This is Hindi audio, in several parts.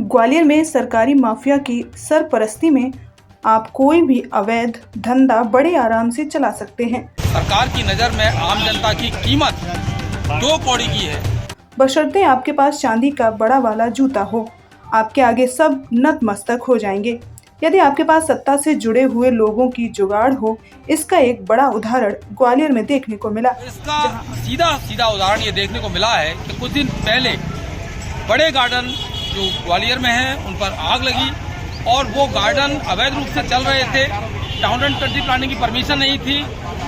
ग्वालियर में सरकारी माफिया की सरपरस्ती में आप कोई भी अवैध धंधा बड़े आराम से चला सकते हैं। सरकार की नज़र में आम जनता की कीमत 2 कौड़ी की है, बशर्ते आपके पास चांदी का बड़ा वाला जूता हो, आपके आगे सब नतमस्तक हो जाएंगे। यदि आपके पास सत्ता से जुड़े हुए लोगों की जुगाड़ हो, इसका एक बड़ा उदाहरण ग्वालियर में देखने को मिला। इसका सीधा उदाहरण ये देखने को मिला है कि कुछ दिन पहले बड़े गार्डन जो ग्वालियर में हैं उन पर आग लगी और वो गार्डन अवैध रूप से चल रहे थे। टाउन एंड कंट्री प्लानिंग की परमिशन नहीं थी,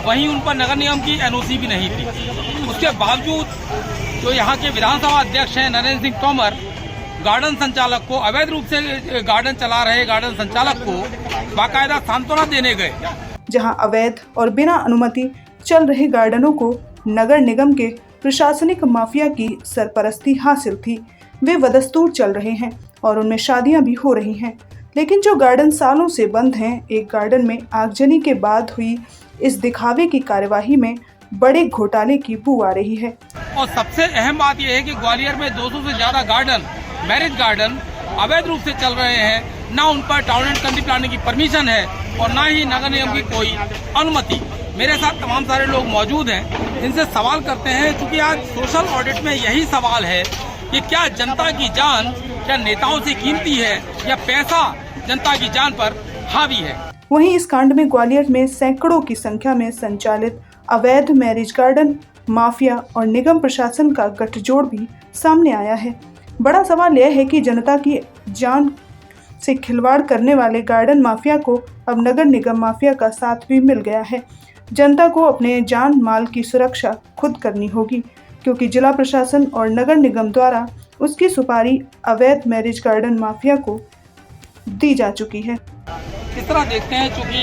वहीं उन पर नगर निगम की एनओसी भी नहीं थी। उसके बावजूद जो यहाँ के विधानसभा अध्यक्ष हैं नरेंद्र सिंह तोमर, गार्डन संचालक को, अवैध रूप से गार्डन चला रहे गार्डन संचालक को बाकायदा सांत्वना देने गए। जहां अवैध और बिना अनुमति चल रहे गार्डनों को नगर निगम के प्रशासनिक माफिया की सरपरस्ती हासिल थी, वे बदस्तूर चल रहे हैं और उनमें शादियां भी हो रही हैं। लेकिन जो गार्डन सालों से बंद हैं, एक गार्डन में आगजनी के बाद हुई इस दिखावे की कार्यवाही में बड़े घोटाले की बू आ रही है। और सबसे अहम बात यह है कि ग्वालियर में 200 से ज्यादा गार्डन, मैरिज गार्डन अवैध रूप से चल रहे हैं। ना उन पर टाउन एंड कंट्री प्लानिंग की परमिशन है और ना ही नगर निगम की कोई अनुमति। मेरे साथ तमाम सारे लोग मौजूद हैं जिनसे सवाल करते हैं, क्योंकि आज सोशल ऑडिट में यही सवाल है कि क्या जनता की जान क्या नेताओं से कीमती है या पैसा जनता की जान पर हावी है। वहीं इस कांड में ग्वालियर में सैकड़ों की संख्या में संचालित अवैध मैरिज गार्डन माफिया और निगम प्रशासन का गठजोड़ भी सामने आया है। बड़ा सवाल यह है कि जनता की जान से खिलवाड़ करने वाले गार्डन माफिया को अब नगर निगम माफिया का साथ भी मिल गया है। जनता को अपने जान माल की सुरक्षा खुद करनी होगी, क्योंकि जिला प्रशासन और नगर निगम द्वारा उसकी सुपारी अवैध मैरिज गार्डन माफिया को दी जा चुकी है। किस तरह देखते हैं, चूंकि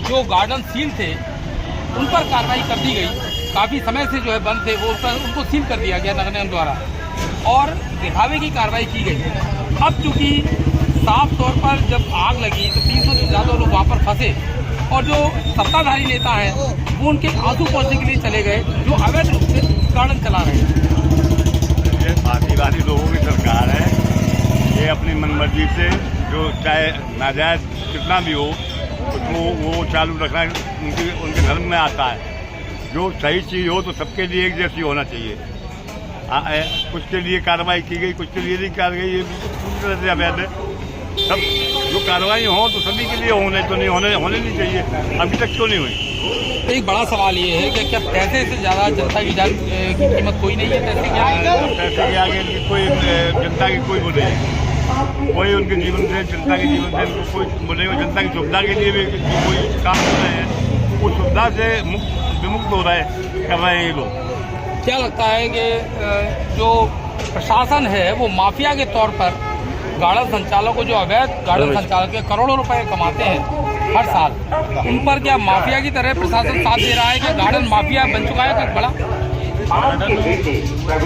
जो गार्डन सील थे उन पर कार्रवाई कर दी गई, काफी समय से जो है बंद थे वो उनको सील कर दिया गया नगर निगम द्वारा और दिखावे की कार्रवाई की गई। अब चूंकि साफ तौर पर जब आग लगी तो 300 से ज्यादा लोग वहाँ पर फंसे और जो सत्ताधारी नेता हैं वो उनके आंसू पोंछने के लिए चले गए, जो अवैध रूप से गार्डन चला रहे हैं। ये आदिवासी लोगों की सरकार है, ये अपनी मनमर्जी से जो चाहे नाजायज कितना भी हो उसको वो चालू रखना उनके धर्म में आता है। जो सही चीज़ हो तो सबके लिए एक जैसी होना चाहिए। कुछ के लिए कार्रवाई की गई, कुछ के लिए नहीं की गई, ये पूरी तरह से अवैध है। सब जो कार्रवाई हो तो सभी के लिए होने तो नहीं होने नहीं चाहिए। अभी तक क्यों नहीं हुई? एक बड़ा सवाल ये है कि क्या पैसे से ज़्यादा जनता की जान की कीमत कोई नहीं है? पैसे के आगे कोई जनता की कोई वो नहीं है। कोई उनके जीवन से, जनता के जीवन से उनको कोई बोलेगा। जनता की सुविधा के लिए भी कोई काम कर रहे हैं, उस सुविधा से विमुक्त हो रहे कर रहे हैं ये लोग। क्या लगता है कि जो प्रशासन है वो माफिया के तौर पर गार्डन संचालकों, जो अवैध गार्डन संचालक के करोड़ों रुपए कमाते हैं हर साल, उन पर क्या माफिया की तरह प्रशासन साथ दे रहा है कि गार्डन माफिया बन चुका है कुछ बड़ा?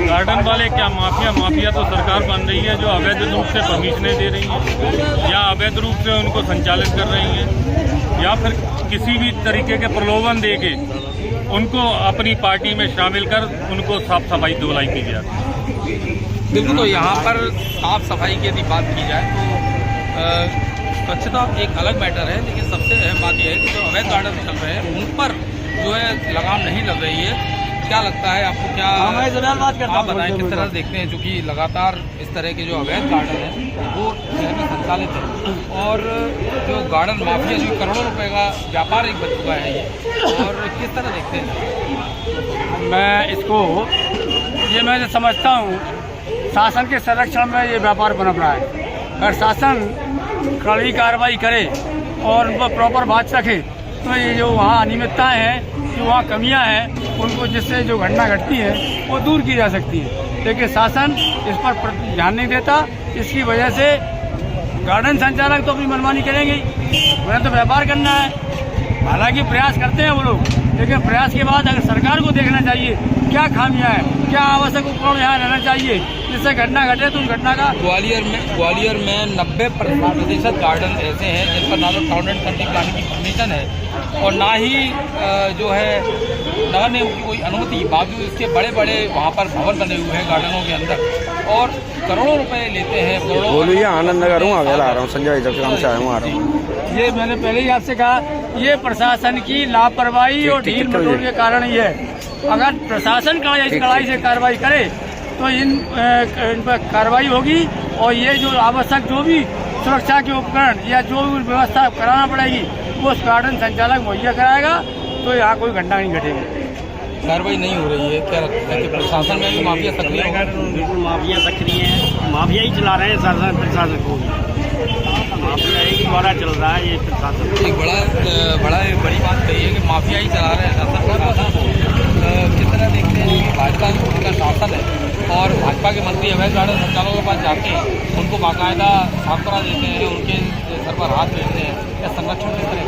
गार्डन वाले क्या माफिया तो सरकार बन रही है, जो अवैध रूप से परमिशनें दे रही हैं या अवैध रूप से उनको संचालित कर रही हैं या फिर किसी भी तरीके के प्रलोभन दे के उनको अपनी पार्टी में शामिल कर उनको साफ सफाई धुलाई की जाती है। बिल्कुल, तो यहाँ पर साफ सफाई की यदि बात की जाए तो स्वच्छता एक अलग मैटर है, लेकिन सबसे अहम बात यह है कि जो अवैध गार्डन चल रहे हैं उन पर जो है लगाम नहीं लग रही है। क्या लगता है आपको? क्या आप बताएं किस तरह देखते हैं, चूँकि लगातार इस तरह के जो अवैध गार्डन हैं वो शहर में संचालित है और जो गार्डन माफिया जो करोड़ों रुपए का व्यापार एक बन चुका है ये, और किस तरह देखते हैं? मैं समझता हूँ शासन के संरक्षण में ये व्यापार पनप रहा है। अगर शासन कड़ी कार्रवाई करे और उन पर प्रॉपर बात रखे तो ये जो वहाँ अनियमितताएँ हैं, जो वहाँ कमियाँ हैं, उनको जिससे जो घटना घटती है वो दूर की जा सकती है। लेकिन शासन इस पर ध्यान नहीं देता। इसकी वजह से गार्डन संचालक तो अपनी मनमानी करेंगे ही, उन्हें तो व्यापार करना है। हालांकि प्रयास करते हैं वो लोग, लेकिन प्रयास के बाद अगर सरकार को देखना चाहिए क्या खामियां हैं, क्या आवश्यक उपकरण यहाँ रहना चाहिए जिससे घटना घटे तो उस घटना का। ग्वालियर में 90% गार्डन ऐसे हैं जिन पर ना तो टाउन एंड कंट्री प्लानिंग की परमिशन है और ना ही जो है नगर निगम की कोई अनुमति, बावजूद इसके बड़े बड़े वहाँ पर भवन बने हुए हैं गार्डनों के अंदर। और करोड़ों रुपए लेते हैं। बोलिए, आनंद नगर हूँ, अवेला आ रहा हूँ, संजय जब से काम से आया हूँ, आ रहा हूँ। ये मैंने पहले ही आपसे कहा, ये प्रशासन की लापरवाही और ढील मटोल के कारण ही है। अगर प्रशासन कड़ाई से कार्रवाई करे तो इन पर कार्रवाई होगी और ये जो आवश्यक जो भी सुरक्षा के उपकरण या जो भी व्यवस्था कराना पड़ेगी वो उस गार्डन संचालक मुहैया कराएगा, तो यहाँ कोई घटना नहीं घटेगी। कार्रवाई नहीं हो रही है, क्या लगता है कि प्रशासन में भी माफिया सक्रिय है? बिल्कुल माफिया सक्रिय है, माफिया ही चला रहे हैं शासन प्रशासन को, माफिया ही द्वारा चल रहा है ये प्रशासन। एक बड़ी बात कही है कि माफिया ही चला रहे हैं शासन प्रशासन को। किस तरह देखते हैं कि भाजपा का शासन है और भाजपा के मंत्री अवैध गार्डन संचालकों के पास जाके उनको बाकायदा साफरा देते हैं, उनके सर पर हाथ फेरते हैं, या संरक्षण किस तरह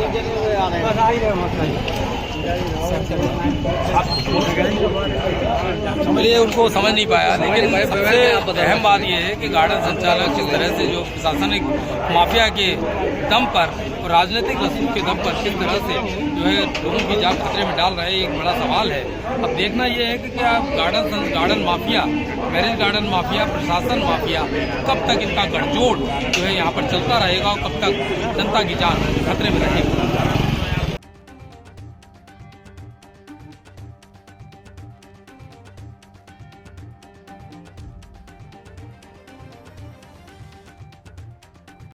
चलिए उनको समझ नहीं पाया। लेकिन सबसे अहम बात यह है कि गार्डन संचालक किस तरह से जो प्रशासनिक माफिया के दम पर और राजनीतिक रसूख के दम पर किस तरह से जो है लोगों की जान खतरे में डाल रहे हैं, एक बड़ा सवाल है। अब देखना यह है कि क्या garden mafia, marriage garden mafia, प्रशासन माफिया, कब तक इनका गठजोड़ जो है यहाँ पर चलता रहेगा और कब तक जनता की जान खतरे में रहेगी।